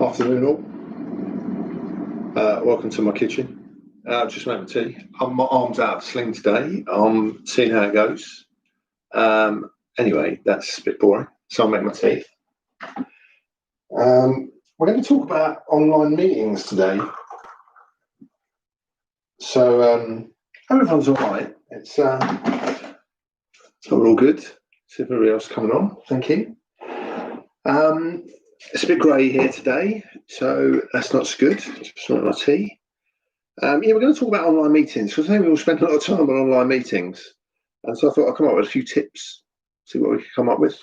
Afternoon all. Welcome to my kitchen. Just made my tea. My arm's out of sling today. I'm seeing how it goes. Anyway, that's a bit boring. So I'll make my tea. We're going to talk about online meetings today. So hope everyone's all right. It's we're all good. See everybody else coming on. Thank you. It's a bit grey here today, so that's not so good. Just make my tea. We're going to talk about online meetings because I think we all spend a lot of time on online meetings, and so I thought I'd come up with a few tips, see what we can come up with.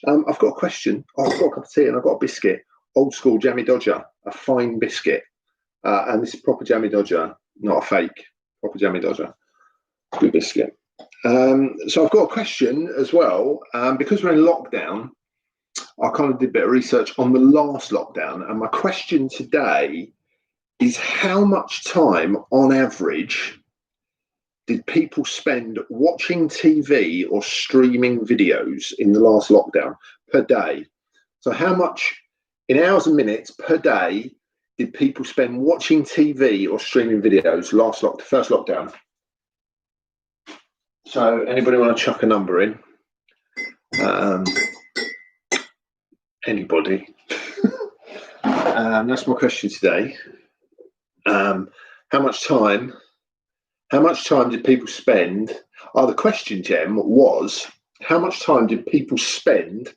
I've got a question. I've got a cup of tea and I've got a biscuit, old school jammy dodger, a fine biscuit, and this is proper jammy dodger, not a fake, proper jammy dodger, good biscuit. So I've got a question as well, because we're in lockdown. I kind of did a bit of research on the last lockdown, and my question today is how much time on average did people spend watching TV or streaming videos in the last lockdown per day? So how much in hours and minutes per day did people spend watching TV or streaming videos first lockdown? So anybody want to chuck a number in? Anybody? That's my question today. How much time did people spend? The question, Jem, was how much time did people spend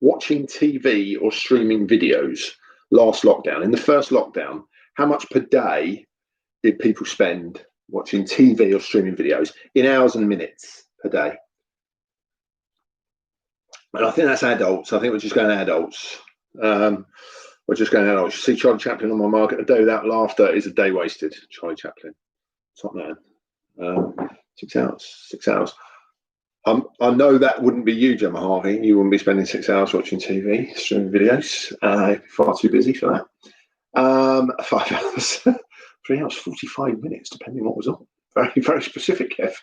watching TV or streaming videos last lockdown? In the first lockdown, how much per day did people spend watching TV or streaming videos in hours and minutes per day? And I think that's adults. I think we're just going adults. We're just going adults. You see Charlie Chaplin on my market. A day without laughter is a day wasted. Charlie Chaplin. Top man. 6 hours. 6 hours. I know that wouldn't be you, Gemma Harvey. You wouldn't be spending 6 hours watching TV, streaming videos. Far too busy for that. 5 hours. 3 hours, 45 minutes, depending what was on. Very, very specific, Kev.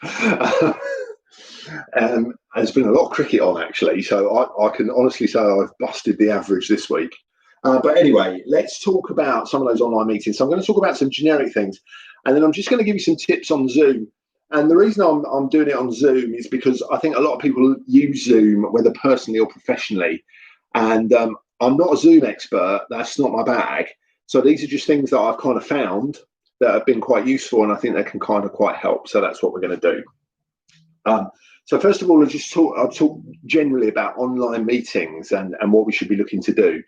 There's been a lot of cricket on, actually, so I can honestly say I've busted the average this week. But anyway, let's talk about some of those online meetings. So I'm going to talk about some generic things, and then I'm just going to give you some tips on Zoom. And the reason I'm doing it on Zoom is because I think a lot of people use Zoom, whether personally or professionally. And I'm not a Zoom expert. That's not my bag. So these are just things that I've kind of found that have been quite useful, and I think they can kind of quite help. So that's what we're going to do. So first of all, I'll talk generally about online meetings and what we should be looking to do.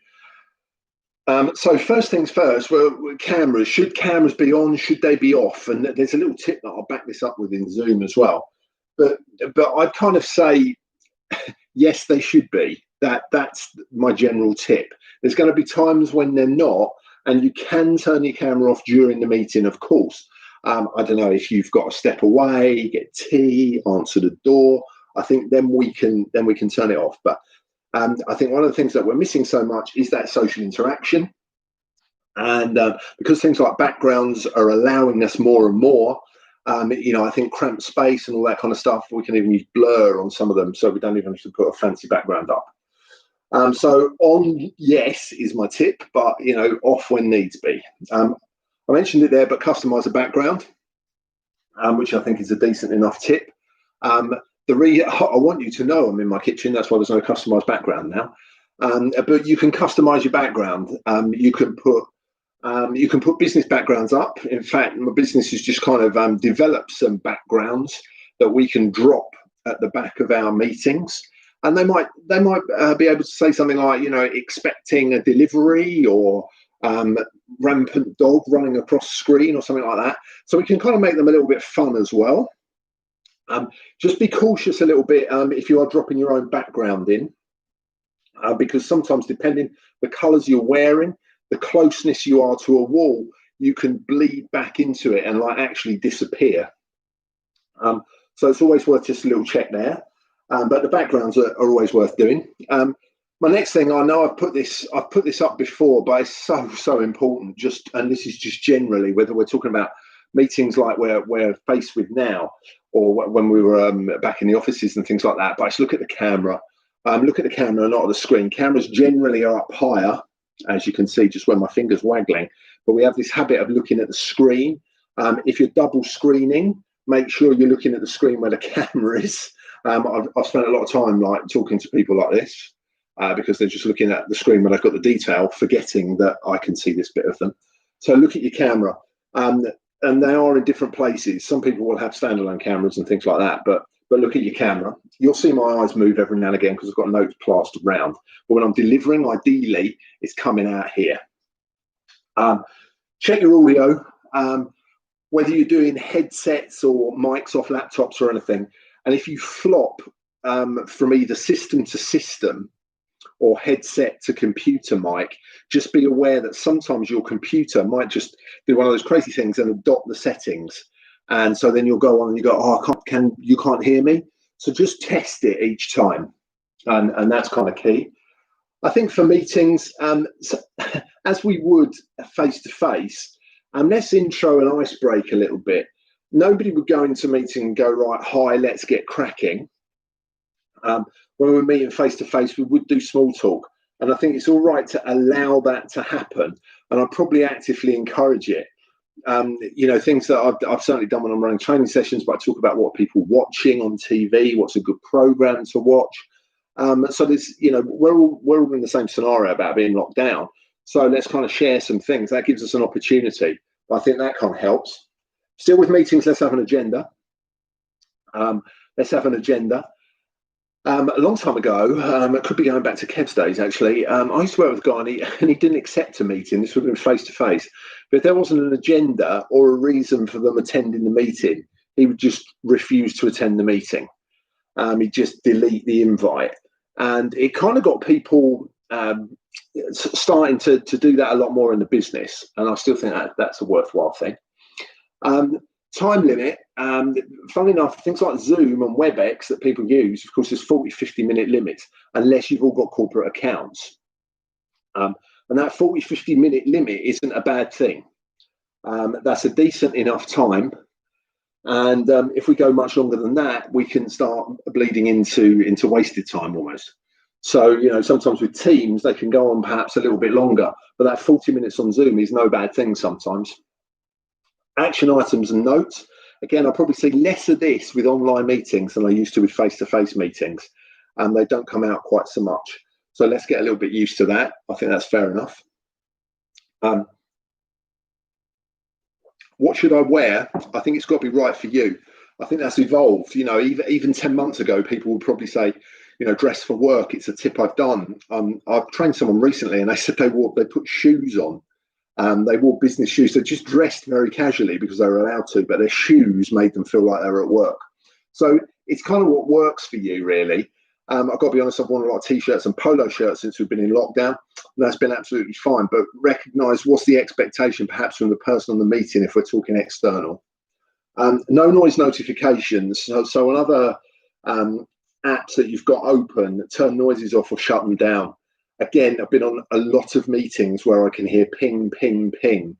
So first things first, cameras. Should cameras be on? Should they be off? And there's a little tip that I'll back this up with in Zoom as well. But I'd kind of say, yes, they should be. That's my general tip. There's going to be times when they're not, and you can turn your camera off during the meeting, of course. I don't know if you've got to step away, get tea, answer the door. I think then we can turn it off. But I think one of the things that we're missing so much is that social interaction. And because things like backgrounds are allowing us more and more, I think cramped space and all that kind of stuff, we can even use blur on some of them, so we don't even have to put a fancy background up. So on, yes, is my tip, but, off when needs be. I mentioned it there, but customize a background, which I think is a decent enough tip. I want you to know I'm in my kitchen. That's why there's no customized background now. But you can customize your background. You can put business backgrounds up. In fact, my business has just kind of developed some backgrounds that we can drop at the back of our meetings, and they might be able to say something like, expecting a delivery, or rampant dog running across the screen, or something like that. So we can kind of make them a little bit fun as well. Just be cautious a little bit if you are dropping your own background in, because sometimes, depending the colours you're wearing, the closeness you are to a wall, you can bleed back into it and actually disappear. So it's always worth just a little check there. But the backgrounds are always worth doing. My next thing, I know I've put this up before, but it's so important. And this is just generally, whether we're talking about meetings like we're faced with now, or when we were back in the offices and things like that. But just look at the camera. Look at the camera, not at the screen. Cameras generally are up higher as you can see, just where my finger's waggling. But we have this habit of looking at the screen. If you're double screening, make sure you're looking at the screen where the camera is. I've spent a lot of time like talking to people like this because they're just looking at the screen when they've got the detail, forgetting that I can see this bit of them. So look at your camera, and they are in different places. Some people will have standalone cameras and things like that, but look at your camera. You'll see my eyes move every now and again because I've got notes plastered around. But when I'm delivering, ideally, it's coming out here. Check your audio, whether you're doing headsets or mics off laptops or anything. And if you flop from either system to system or headset to computer mic, just be aware that sometimes your computer might just do one of those crazy things and adopt the settings. And so then you'll go on and you go, oh, you can't hear me. So just test it each time. And that's kind of key. I think for meetings, so, as we would face-to-face, let's intro and icebreak a little bit. Nobody would go into a meeting and go, right, hi, let's get cracking. When we're meeting face-to-face, we would do small talk. And I think it's all right to allow that to happen. And I'd probably actively encourage it. Things that I've certainly done when I'm running training sessions, but I talk about what people are watching on TV, what's a good program to watch. So there's, we're all in the same scenario about being locked down. So let's kind of share some things. That gives us an opportunity. But I think that kind of helps. Still with meetings, let's have an agenda. A long time ago, it could be going back to Kev's days actually, I used to work with a guy and he didn't accept a meeting. This would have been face-to-face. But if there wasn't an agenda or a reason for them attending the meeting, he would just refuse to attend the meeting. He'd just delete the invite. And it kind of got people starting to do that a lot more in the business. And I still think that's a worthwhile thing. Time limit, funnily enough, things like Zoom and WebEx that people use, of course, there's 40-50 minute limits, unless you've all got corporate accounts. And that 40-50 minute limit isn't a bad thing. That's a decent enough time. And if we go much longer than that, we can start bleeding into wasted time almost. So, sometimes with Teams, they can go on perhaps a little bit longer, but that 40 minutes on Zoom is no bad thing sometimes. Action items and notes. Again, I'll probably see less of this with online meetings than I used to with face-to-face meetings. And they don't come out quite so much. So let's get a little bit used to that. I think that's fair enough. What should I wear? I think it's got to be right for you. I think that's evolved. Even 10 months ago, people would probably say, dress for work. It's a tip I've done. I've trained someone recently and they said they put shoes on. They wore business shoes. They just dressed very casually because they were allowed to, but their shoes made them feel like they were at work. So it's kind of what works for you, really. I've got to be honest, I've worn a lot of T-shirts and polo shirts since we've been in lockdown. And that's been absolutely fine. But recognise what's the expectation perhaps from the person on the meeting if we're talking external. No noise notifications. So on other apps that you've got open, turn noises off or shut them down. Again, I've been on a lot of meetings where I can hear ping, ping, ping,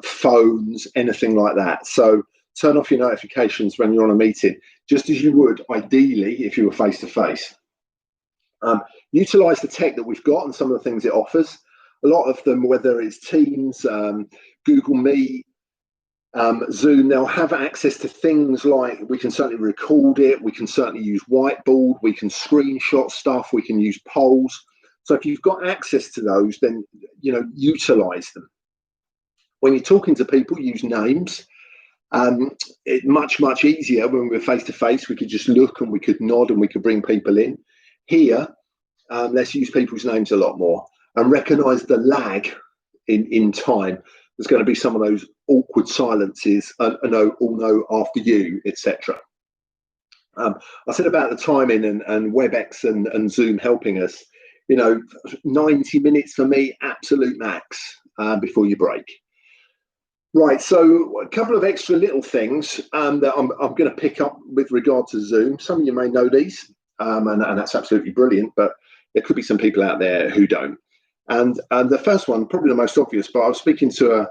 phones, anything like that. So turn off your notifications when you're on a meeting, just as you would ideally if you were face-to-face. Utilise the tech that we've got and some of the things it offers. A lot of them, whether it's Teams, Google Meet, Zoom, they'll have access to things like we can certainly record it, we can certainly use whiteboard, we can screenshot stuff, we can use polls. So if you've got access to those, then, utilise them. When you're talking to people, use names. It's much easier when we're face-to-face. We could just look and we could nod and we could bring people in. Here, let's use people's names a lot more and recognise the lag in time. There's going to be some of those awkward silences, all know after you, etc. I said about the timing and WebEx and Zoom helping us. 90 minutes for me, absolute max before you break. Right, so a couple of extra little things that I'm going to pick up with regard to Zoom. Some of you may know these, and that's absolutely brilliant, but there could be some people out there who don't. And the first one, probably the most obvious, but I was speaking to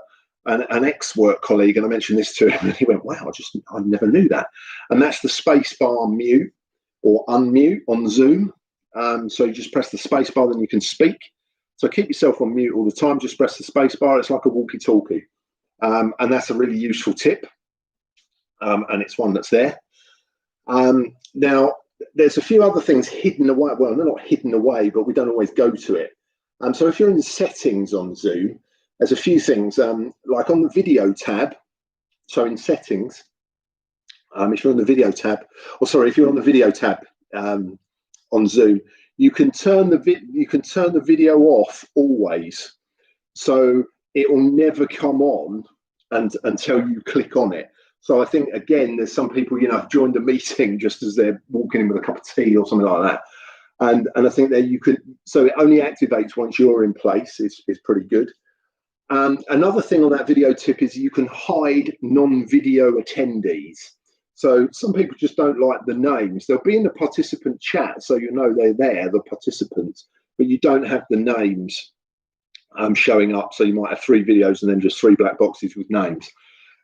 an ex-work colleague, and I mentioned this to him, and he went, wow, I never knew that. And that's the spacebar mute or unmute on Zoom. So you just press the spacebar, then you can speak. So keep yourself on mute all the time. Just press the space bar. It's like a walkie-talkie. And that's a really useful tip. And it's one that's there. Now, there's a few other things hidden away. Well, they're not hidden away, but we don't always go to it. So if you're in the settings on Zoom, there's a few things like on the video tab. So in settings, if you're on the video tab, if you're on the video tab on Zoom, you can turn the video off always, so it will never come on until you click on it. So I think again, there's some people have joined a meeting just as they're walking in with a cup of tea or something like that, and I think that you could. So it only activates once you're in place. Is pretty good. Another thing on that video tip is you can hide non-video attendees. So some people just don't like the names. They'll be in the participant chat, so they're there, the participants, but you don't have the names showing up. So you might have 3 videos and then just 3 black boxes with names.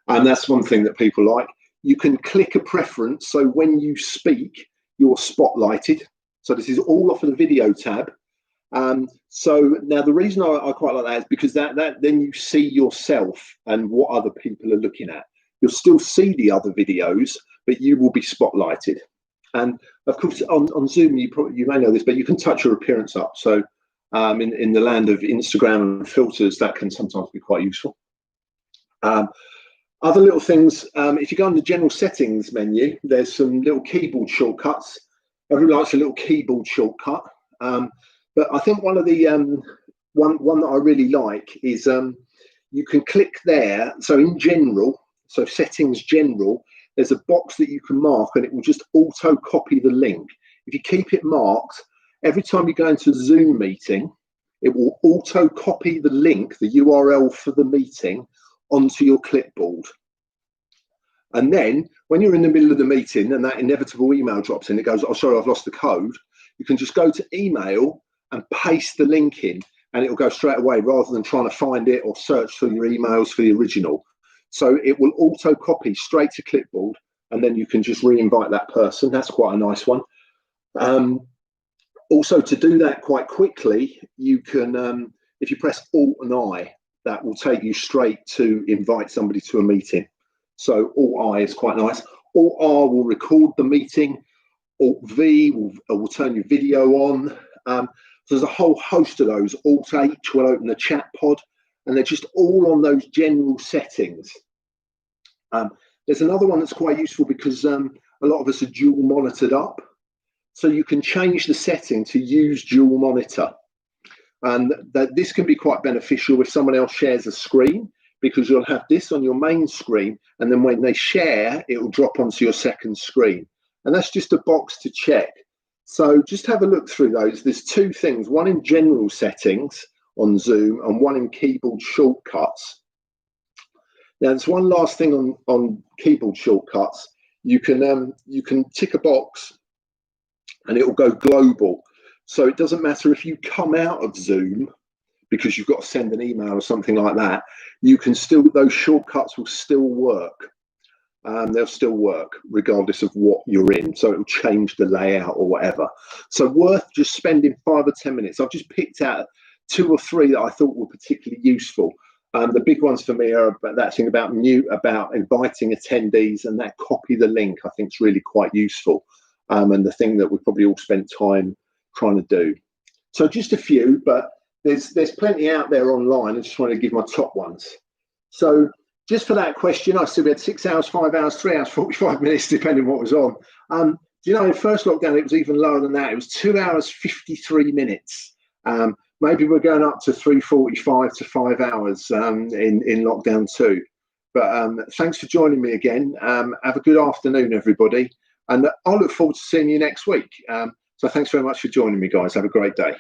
And that's one thing that people like. You can click a preference, so when you speak, you're spotlighted. So this is all off of the video tab. So now the reason I quite like that is because that then you see yourself and what other people are looking at. You'll still see the other videos, but you will be spotlighted. And of course, on Zoom, you may know this, but you can touch your appearance up. So in the land of Instagram and filters, that can sometimes be quite useful. Other little things, if you go on the general settings menu, there's some little keyboard shortcuts. Everyone likes a little keyboard shortcut. But I think one of the one that I really like is you can click there. So in general, so settings general, there's a box that you can mark and it will just auto copy the link. If you keep it marked, every time you go into a Zoom meeting, it will auto copy the link, the URL for the meeting, onto your clipboard. And then when you're in the middle of the meeting and that inevitable email drops in, it goes, oh, sorry, I've lost the code. You can just go to email and paste the link in and it'll go straight away rather than trying to find it or search through your emails for the original. So it will auto copy straight to clipboard and then you can just re-invite that person. That's quite a nice one. Also, to do that quite quickly, you can, if you press Alt and I, that will take you straight to invite somebody to a meeting. So Alt I is quite nice. Alt R will record the meeting. Alt V will turn your video on. So there's a whole host of those. Alt H will open the chat pod, and they're just all on those general settings. There's another one that's quite useful because a lot of us are dual monitored up. So you can change the setting to use dual monitor. And this can be quite beneficial if someone else shares a screen, because you'll have this on your main screen, and then when they share, it will drop onto your second screen. And that's just a box to check. So just have a look through those. There's 2 things, one in general settings on Zoom and one in keyboard shortcuts. Now, there's one last thing on keyboard shortcuts. You can tick a box and it will go global. So it doesn't matter if you come out of Zoom because you've got to send an email or something like that, you can still, those shortcuts will still work. They'll still work regardless of what you're in. So it'll change the layout or whatever. So worth just spending 5 or 10 minutes. I've just picked out 2 or 3 that I thought were particularly useful. The big ones for me are that thing about inviting attendees, and that copy the link I think is really quite useful. And the thing that we probably all spent time trying to do. So just a few, but there's plenty out there online. I just want to give my top ones. So just for that question, I said we had 6 hours, 5 hours, 3 hours, 45 minutes, depending what was on. Do you know, in first lockdown, it was even lower than that. It was 2 hours, 53 minutes. Maybe we're going up to 3:45 to 5 hours in lockdown 2. But thanks for joining me again. Have a good afternoon, everybody. And I'll look forward to seeing you next week. So thanks very much for joining me, guys. Have a great day.